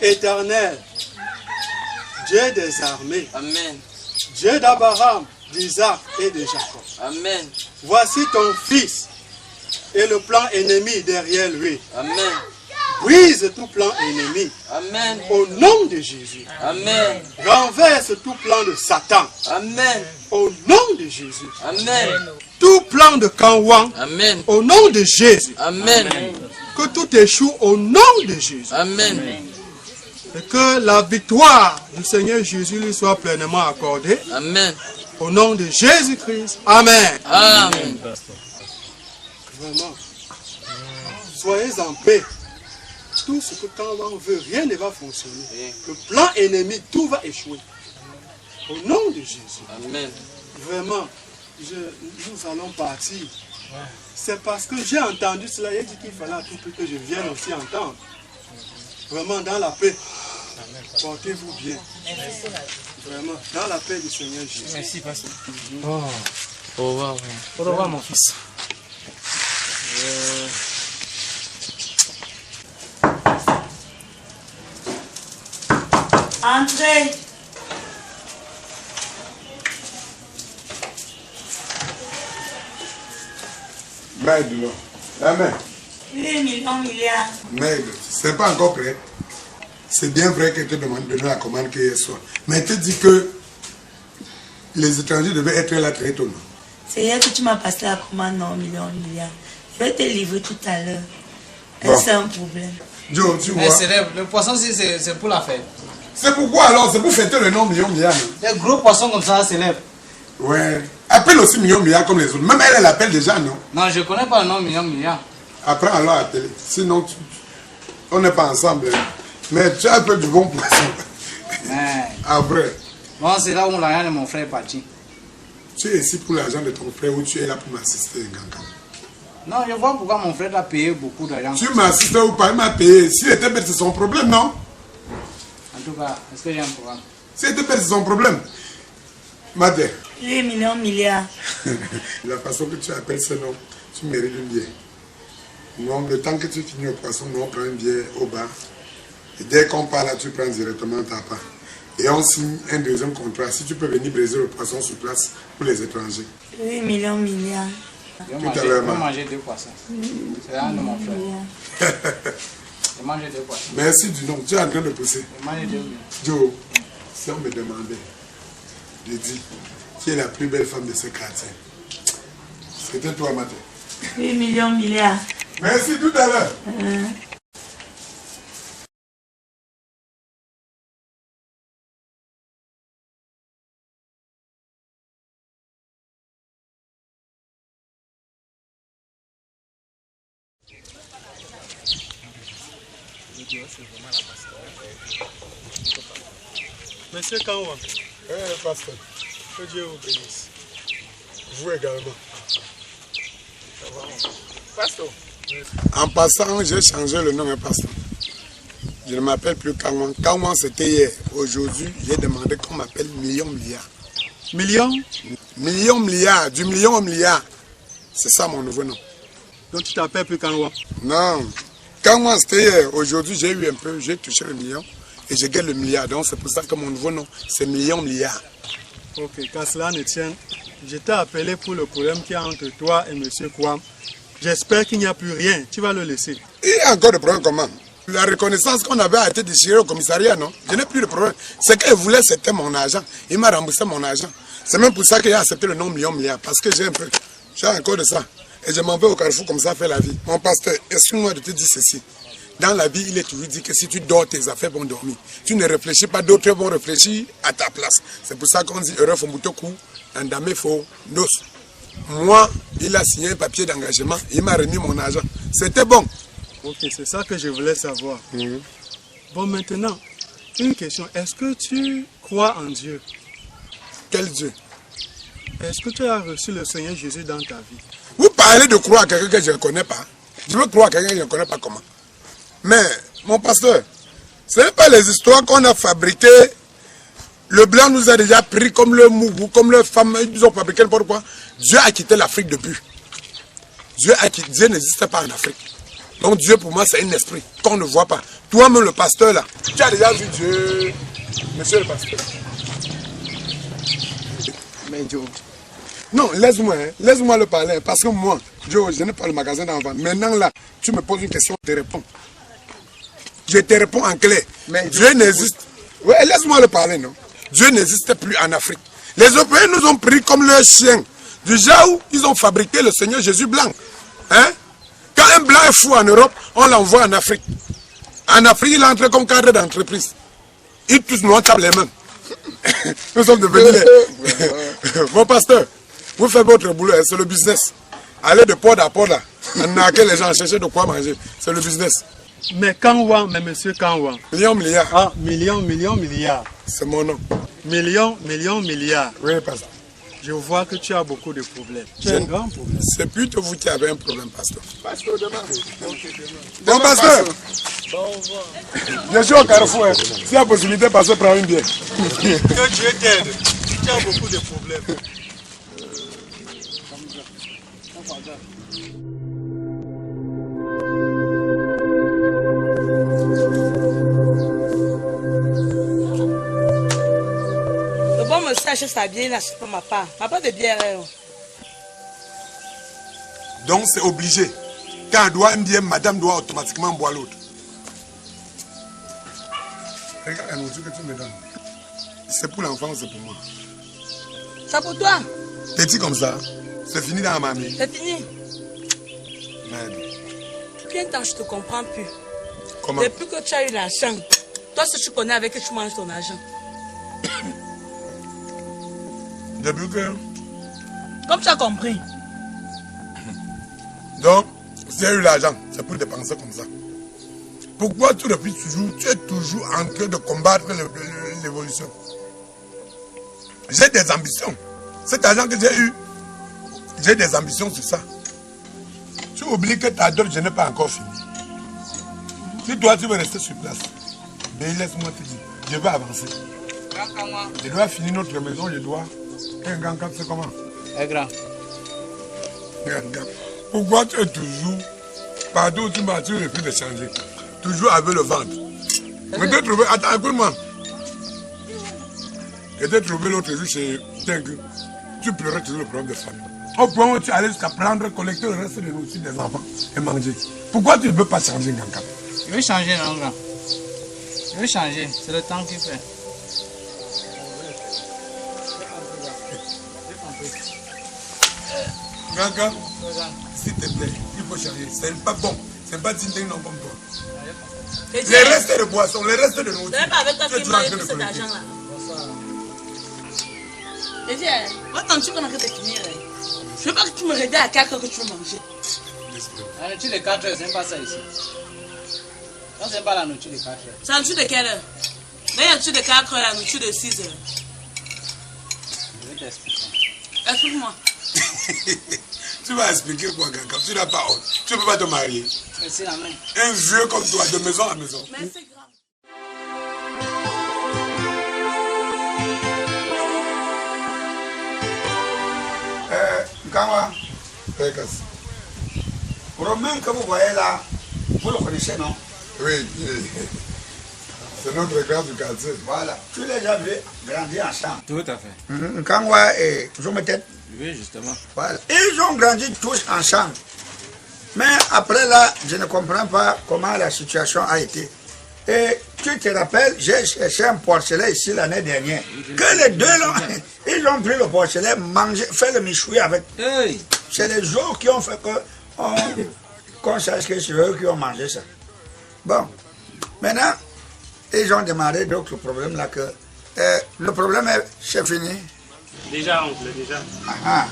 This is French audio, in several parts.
éternel, Dieu des armées, Amen. Dieu d'Abraham, d'Isaac et de Jacob. Amen. Voici ton fils et le plan ennemi derrière lui. Amen. Brise tout plan ennemi. Amen. Au nom de Jésus. Amen. Renverse tout plan de Satan. Amen. Au nom de Jésus. Amen. Tout plan de Kanwan. Amen. Au nom de Jésus. Amen. Que tout échoue au nom de Jésus. Amen. Et que la victoire du Seigneur Jésus lui soit pleinement accordée. Amen. Au nom de Jésus-Christ. Amen. Amen. Vraiment. Soyez en paix. Tout ce que Kanwan veut, rien ne va fonctionner. Le plan ennemi, tout va échouer. Au nom de Jésus. Amen. Vraiment, nous allons partir. C'est parce que j'ai entendu cela. Il a dit qu'il fallait à tout prix que je vienne aussi entendre. Vraiment, dans la paix. Portez-vous bien. Vraiment, dans la paix du Seigneur Jésus. Merci, pasteur. Au revoir. Au revoir, mon fils. Entrez. Maître, la main. 8 millions, milliards. Maître, c'est pas encore prêt. C'est bien vrai qu'elle te demande de donner la commande qu'hier soir. Mais elle te dit que les étrangers devaient être là très tôt. C'est hier que tu m'as passé la commande, non, millions, milliards. Je vais te livrer tout à l'heure. Bon. C'est un problème. Joe, tu Mais vois. le poisson, c'est pour la fête. C'est pourquoi alors? C'est pour fêter le nom million milliard. Les gros poissons comme ça célèbrent. Ouais. Appelle aussi million milliard comme les autres. Même elle l'appelle déjà, non? Non, je ne connais pas le nom million, milliard. Après, alors appelle. Sinon, on n'est pas ensemble. Mais tu as fait du bon poisson. Mais, Après, bon, c'est là où l'argent de mon frère est parti. tu es ici pour l'argent de ton frère ou tu es là pour m'assister, Gangan? Non, je vois pourquoi mon frère a payé beaucoup d'argent. Tu m'assistes ou pas, il m'a payé. S'il était bête, c'est son problème, non? En tout cas, est-ce que j'ai un programme? S'il était bête, c'est son problème. Madé, 8 millions, milliards. la façon que tu appelles ce nom, tu mérites une bière. Non, le temps que tu finis au poisson, nous on prend une bière au bar. Et dès qu'on parle là, tu prends directement ta part. Et on signe un deuxième contrat. Si tu peux venir briser le poisson sur place pour les étrangers. 8 millions, milliards. Je vais manger 2 poissons. C'est un de mon frère. Je mange 2 poissons. Merci du nom. Tu es en train de pousser. Je mange 2. Joe, si on me demandait de dire qui est la plus belle femme de ce quartier, c'était toi, Maté. 8 millions, milliards. Merci tout à l'heure. Monsieur Kanwan, Pasteur, que Dieu vous bénisse. vous également. Pasteur. En passant, j'ai changé le nom, pasteur. Je ne m'appelle plus Kanwan. Kanwan, c'était hier. Aujourd'hui, j'ai demandé qu'on m'appelle million milliard. Millions? Million milliard, du million au milliard. C'est ça mon nouveau nom. Donc tu t'appelles plus Kanwan? Non. Kanwan, c'était hier. Aujourd'hui, j'ai eu un peu, j'ai touché le million et j'ai gagné le milliard. Donc c'est pour ça que mon nouveau nom, c'est million milliard. Ok, quand cela ne tienne, je t'ai appelé pour le problème qu'il y a entre toi et M. Kwam. J'espère qu'il n'y a plus rien. Tu vas le laisser. Il y a encore des problèmes comment? La reconnaissance qu'on avait été déchirée au commissariat, non? Je n'ai plus de problème. Ce qu'il voulait, c'était mon argent. Il m'a remboursé mon argent. C'est même pour ça qu'il a accepté le nom million milliard. Parce que j'ai encore de ça. Et je m'en vais au carrefour comme ça faire la vie. Mon pasteur, excuse-moi de te dire ceci. Dans la vie, il est toujours dit que si tu dors, tes affaires vont dormir. Tu ne réfléchis pas, d'autres vont réfléchir à ta place. C'est pour ça qu'on dit heureux faut moutoku, andame faut nos. Moi, il a signé un papier d'engagement, il m'a remis mon argent. C'était bon. Ok, c'est ça que je voulais savoir. Bon, maintenant, une question. Est-ce que tu crois en Dieu? Quel Dieu? Est-ce que tu as reçu le Seigneur Jésus dans ta vie? Vous parlez de croire à quelqu'un que je ne connais pas. Je veux croire à quelqu'un que je ne connais pas comment. Mais, mon pasteur, ce n'est pas les histoires qu'on a fabriquées. Le blanc nous a déjà pris comme le mougou, comme le femme, ils nous ont fabriqué n'importe quoi. Dieu a quitté l'Afrique depuis. Dieu n'existe pas en Afrique. Donc Dieu pour moi c'est un esprit qu'on ne voit pas. Toi-même, le pasteur là, tu as déjà vu Dieu, monsieur le pasteur. Mais Joe. Non, laisse-moi, hein, laisse-moi le parler. Parce que moi, Joe, je n'ai pas le magasin d'enfants. Maintenant là, tu me poses une question, je te réponds. Je te réponds en clair. Mais Dieu n'existe. Ouais, laisse-moi le parler, non? Dieu n'existe plus en Afrique. Les Européens nous ont pris comme leurs chiens. Déjà où ils ont fabriqué le Seigneur Jésus blanc. Hein? Quand un blanc est fou en Europe, on l'envoie en Afrique. En Afrique, il entre comme cadre d'entreprise. Ils tous nous tapent les mains. Nous sommes devenus les... Mon pasteur, vous faites votre boulot, c'est le business. Allez de port à port là. Arnaquer les gens, chercher de quoi manger. C'est le business. Mais Kanwa, mais monsieur Kanwa. Millions, milliards. Ah, millions, millions, milliards. C'est mon nom. Millions, millions, milliards. Oui, pasteur. Je vois que tu as beaucoup de problèmes. Tu as un grand problème. C'est plutôt vous qui avez un problème, pasteur. Pasteur, demain. Bon, pasteur. Je suis au carrefour. Hein. S'il y a possibilité, pasteur, prends une bière. Que Dieu t'aide. Tu as beaucoup de problèmes. Le bon monsieur achète sa bière, il n'achète pas ma part. Ma part de bière. Donc, c'est obligé. Quand elle doit une bière, madame doit automatiquement boire l'autre. Regarde la nourriture que tu me donnes. C'est pour l'enfant, c'est pour moi. C'est pour toi. Petit comme ça, c'est fini dans la mamie. C'est fini. Merde. Depuis un temps, je ne te comprends plus. Comment? Depuis que tu as eu l'argent, toi, si tu connais avec que tu manges ton argent. Depuis que... Comme tu as compris. Donc, si tu as eu l'argent, c'est pour dépenser comme ça. Pourquoi tu depuis toujours, tu es toujours en train de combattre l'évolution? J'ai des ambitions. Cet argent que j'ai eu, j'ai des ambitions sur ça. Tu oublies que ta dot, je n'ai pas encore fini. Si toi, tu veux rester sur place, ben laisse-moi te dire, je vais avancer. Je dois finir notre maison, je dois... Un grand cap, c'est comment? Un grand. Pourquoi tu es toujours, partout où tu vas, tu refus de changer? Toujours avec le ventre. Je t'ai trouvé, attends, écoute-moi. Je t'ai trouvé l'autre jour chez Tengue. Tu pleurais toujours le problème de famille. Au point où tu allais jusqu'à prendre, collecter le reste de nourriture des enfants et manger. Pourquoi tu ne veux pas changer, Ganka? Je veux changer, non, grand. Je veux changer. C'est le temps qui fait. Ganka, s'il te plaît, il faut changer. Ce n'est pas bon. Ce n'est pas digne non comme toi. Les restes de boissons, les restes de nourriture. Ce n'est pas avec toi tu es qui toujours en m'as train eu de cet collecter. argent-là. Et dis, attends-tu qu'on a fait finir? Je veux pas que tu me regardes à 4 heures que tu veux manger. La nourriture de 4 heures, c'est pas ça ici. Non, c'est pas la nourriture de 4 heures. C'est la nourriture de quelle heure? La nourriture de 4 heures, la nourriture de 6 heures. Je vais t'expliquer. Explique-moi. Tu vas expliquer quoi, Ganka? Tu n'as pas honte. Tu ne peux pas te marier. C'est la main. Un vieux comme toi, de maison à maison. Mais c'est grave. Kanwa, Pékas. Romain que vous voyez là, vous le connaissez, non? Oui, c'est notre grand du quartier. Voilà. Tu les as vus grandir ensemble. Tout à fait. Kanwa et Zometet, Oui, justement. voilà. Ils ont grandi tous ensemble. Mais après là, je ne comprends pas comment la situation a été. Et tu te rappelles, j'ai cherché un porcelet ici l'année dernière. Que les deux, là, ils ont pris le porcelet, mangé, fait le michoui avec. Hey! C'est les autres qui ont fait qu'on sache que c'est eux qui ont mangé ça. Bon, maintenant, ils ont démarré d'autres problèmes là que... le problème c'est fini. Déjà, oncle, déjà. Ah,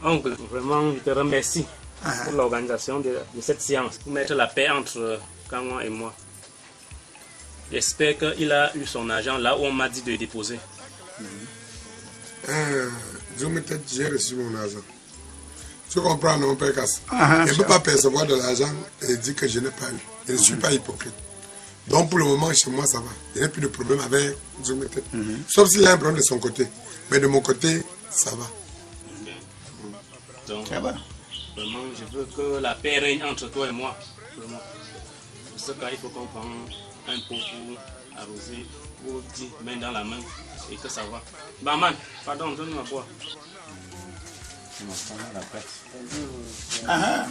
Oncle, vraiment, je te remercie ah, pour l'organisation de cette séance, pour mettre la paix entre Kanwa et moi. J'espère qu'il a eu son argent là où on m'a dit de déposer. J'ai reçu mon argent. Tu comprends, non, Pékas? ah, Je ne peux pas percevoir de l'argent et dire que je n'ai pas eu. Je ne suis pas hypocrite. Donc, pour le moment, chez moi, ça va. Je n'ai plus de problème avec Zometet. Sauf s'il y a un problème de son côté. Mais de mon côté, ça va. Donc, ça va. vraiment, je veux que la paix règne entre toi et moi. Vraiment. Pour ce cas, il faut qu'on prenne un pot pour arroser, pour dire main dans la main et que ça va. Barman, pardon, donne-moi boire.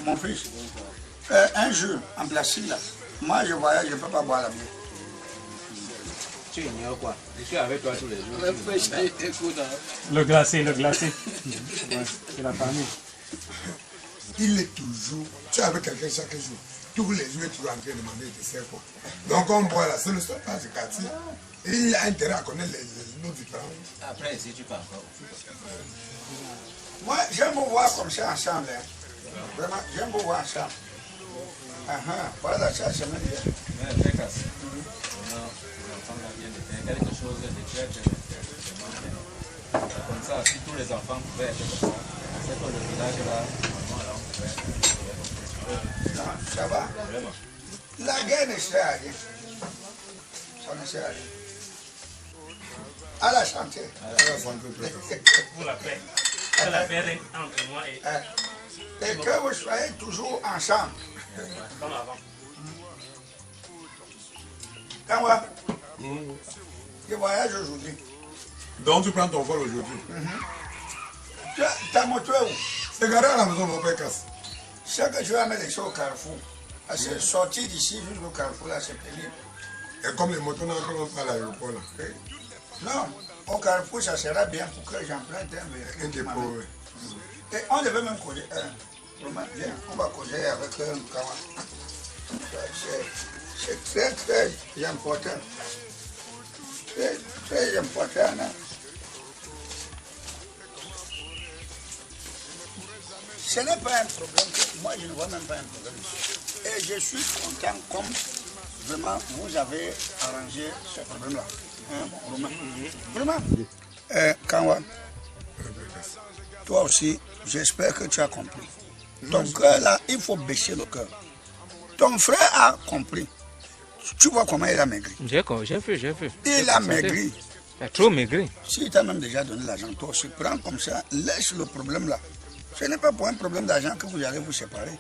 Mon fils, un jour en plastique là, moi je voyage, je ne peux pas boire la bière. Tu ignores quoi? Je suis avec toi tous les jours. Le glacé. C'est la famille. Il est toujours, tu es avec quelqu'un chaque jour. Tous les jours, tu vas en train de demander de sais quoi. Donc on boit là, ce ne soit pas du quartier. Et il a intérêt à connaître nos différents. Après, si tu parles encore. Moi, j'aime vous voir comme ça ensemble. Hein. Vraiment, j'aime vous voir ensemble. Voilà, ça, c'est même bien. Mais très casse. Non, les enfants viennent de faire quelque chose de très comme ça, si tous les enfants pouvaient être comme ça, c'est pour le village là, normalement là, on pouvait. Non, ça va. Vraiment. La guerre ne sert à rien. Ça ne sert à rien. À la santé. Pour la paix. Que la paix règne entre moi et Et que vous soyez toujours ensemble. comme avant. Quand moi, je voyage aujourd'hui. Donc tu prends ton vol aujourd'hui. Ta moto est où? C'est garé à la maison, mon père casse. C'est que je vais amener les choses au carrefour. Parce que sortir d'ici jusqu'au carrefour, là, c'est pénible. Et comme les motos n'entrent pas à l'aéroport là. Non, au carrefour, ça sera bien pour que j'emprunte un véhicule. Un dépôt, oui. Et on devait même causer. Viens, on va causer avec un Kawa. C'est très, très important. Très, très important. Hein? Ce n'est pas un problème. Moi, je ne vois même pas un problème. Et je suis content comme vraiment vous avez arrangé ce problème-là. Hein, Romain? Vraiment? Kawa, toi aussi, j'espère que tu as compris. Ton cœur là, il faut baisser le cœur. Ton frère a compris. Tu vois comment il a maigri. J'ai vu. Il a maigri. Il a trop maigri. Si tu as même déjà donné l'argent, toi aussi, prends comme ça, laisse le problème là. Ce n'est pas pour un problème d'argent que vous allez vous séparer.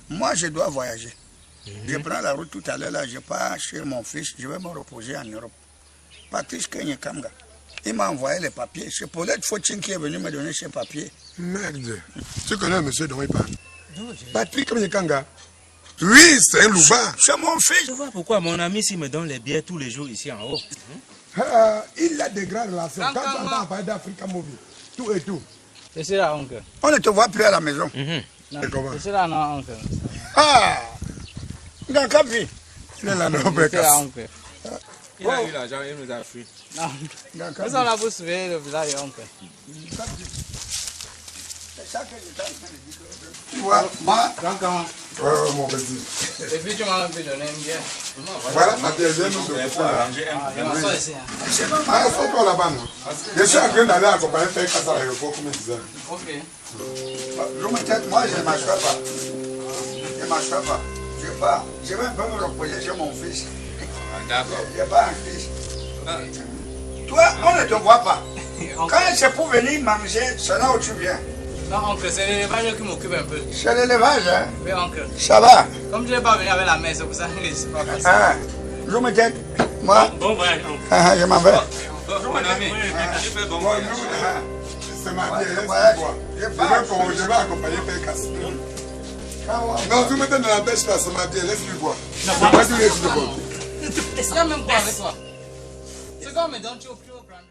Moi, je dois voyager. Je prends la route tout à l'heure, là, je pars chez mon fils, je vais me reposer en Europe. Patrice Kenye Kamga, il m'a envoyé les papiers. C'est Paulette Fauchin qui est venu me donner ces papiers. Merde. Tu connais un monsieur dont il parle? Patrick Kenye Kamga. Oui, c'est un loupard. C'est mon fils. Je vois pourquoi mon ami s'il me donne les billets tous les jours ici en haut. Il a des grandes relations. Quand tu entends parler d'Africa Movie, tout et tout. C'est ça, oncle. On ne te voit plus à la maison. Et comment? C'est là, non, oncle. Ah! Dans quel pays? Il est là, non, C'est là, Bécasse. oncle. Il a eu l'argent, il nous a fui. Non. Dans quel Nous sommes là pour surveiller le village, oncle. C'est ça que je t'ai dit. Tu vois, moi, Ouais, mon petit. Et puis tu m'as un peu donné une bière. Voilà, ma deuxième nous de Il m'en sort ici. Ah, c'est toi là-bas, non? Je suis en train d'aller accompagner Père Casse à l'aéroport, comme il disait. Ok. je me tête, moi, je ne m'assois pas. Je ne m'assois pas. Je pars. Je vais un peu me reposer chez mon fils. D'accord. Je pas un fils. Toi, on ne te voit pas. Quand c'est pour venir manger, c'est là où tu viens. Non, oncle, c'est l'élevage qui m'occupe un peu. C'est l'élevage, hein? Oui, oncle. Ça va? Comme je n'ai pas venu avec la main, c'est pour ça que je ne suis pas facile. Ah, je me tête. Moi, Bon voyage, oncle. je m'en vais. Mon ami, tu fais bon voyage. C'est ma Ouais, vie, ouais. je vais accompagner Père Casse. Non, tu me donnes la pêche là, c'est ma vie, laisse-lui boire. Moi, tu laisses le boire. Il y a même quoi avec toi? C'est comme me donne, tu au plus haut prendre.